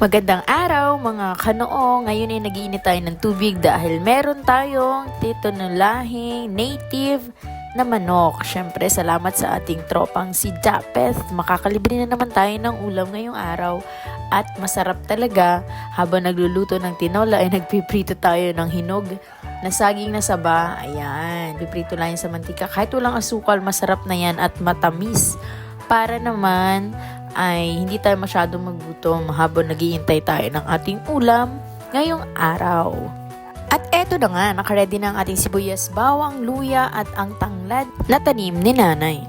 Magandang araw mga kanoo. Ngayon ay nag-iinit tayo ng tubig dahil meron tayong titinulahing native na manok. Syempre, salamat sa ating tropang si Japeth. Makakalibre na naman tayo ng ulam ngayong araw. At masarap talaga, habang nagluluto ng tinola ay nagpiprito tayo ng hinog na saging na saba. Ayan, piprito lang yan sa mantika. Kahit walang asukal, masarap na yan at matamis. Para naman ay hindi tayo masyadong magutom habang naghihintay tayo ng ating ulam ngayong araw. At eto na nga, nakaredy na ang ating sibuyas, bawang, luya at ang tanglad na tanim ni nanay.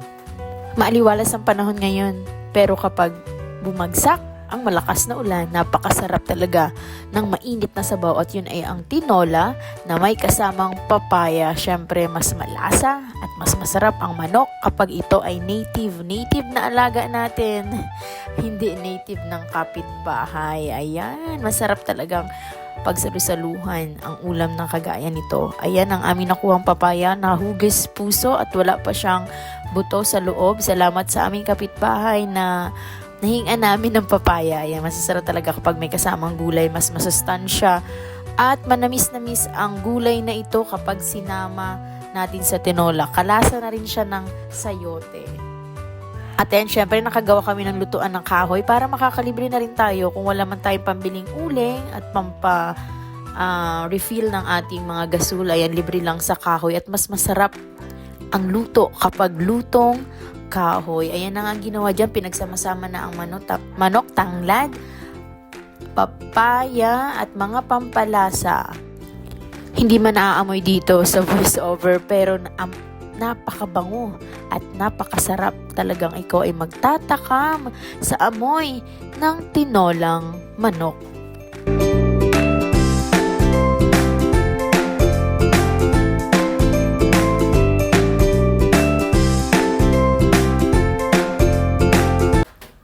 Maaliwalas ang panahon ngayon, pero kapag bumagsak ang malakas na ulan, napakasarap talaga ng mainit na sabaw at yun ay ang tinola na may kasamang papaya. Syempre, mas malasa at mas masarap ang manok kapag ito ay native na alaga natin. Hindi native ng kapitbahay. Ayan, masarap talagang pagsalusaluhan ang ulam ng kagaya nito. Ayan ang aming nakuhang papaya na hugis puso at wala pa siyang buto sa loob. Salamat sa aming kapitbahay na nahingan namin ng papaya. Ayan, masasarap talaga kapag may kasamang gulay. Mas masustansya at manamis-namis ang gulay na ito kapag sinama natin sa tinola. Kalasa na rin siya ng sayote. At then, syempre, nakagawa kami ng lutuan ng kahoy para makakalibre na rin tayo kung wala man tayong pambiling uling at refill ng ating mga gasol. Ayan, libre lang sa kahoy at mas masarap ang luto kapag lutong kahoy. Ayan na nga ginawa dyan. Pinagsama-sama na ang manok, tanglad, papaya at mga pampalasa. Hindi man naaamoy dito sa voiceover pero napakabango at napakasarap. Talagang ikaw ay magtatakam sa amoy ng tinolang manok.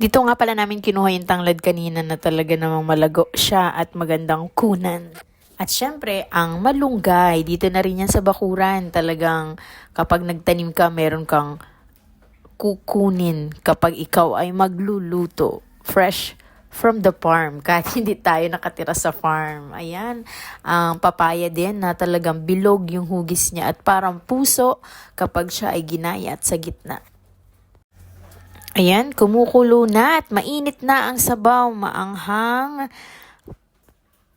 Dito nga pala namin kinuha yung tanglad kanina na talaga namang malago siya at magandang kunan. At syempre, ang malunggay, dito na rin yan sa bakuran. Talagang kapag nagtanim ka, meron kang kukunin kapag ikaw ay magluluto. Fresh from the farm, kahit hindi tayo nakatira sa farm. Ayan, ang papaya din na talagang bilog yung hugis niya at parang puso kapag siya ay ginayat sa gitna. Ayan, kumukulo na at mainit na ang sabaw, maanghang,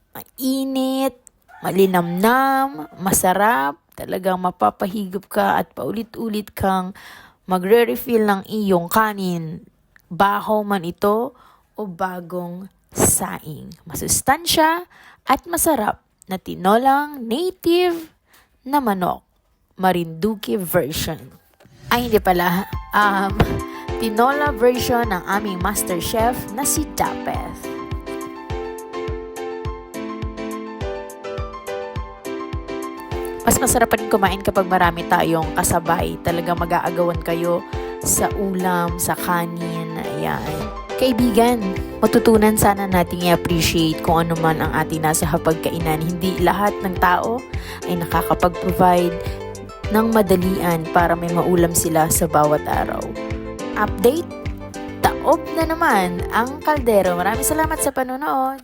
mainit, malinamnam, masarap, talagang mapapahigop ka at paulit-ulit kang magre-refill ng iyong kanin. Bahaw man ito o bagong saing. Masustansya at masarap na tinolang native na manok. Marinduque version. Ay, hindi pala. Tinola version ng aming master chef na si Japeth. Mas masarap pa rin kumain kapag marami tayong kasabay. Talagang mag-aagawan kayo sa ulam, sa kanin. Ayan. Kaibigan, matutunan sana nating i-appreciate kung ano man ang ating nasa hapagkainan. Hindi lahat ng tao ay nakakapag-provide ng madalian para may maulam sila sa bawat araw. Update, taob na naman ang kaldero. Maraming salamat sa panonood.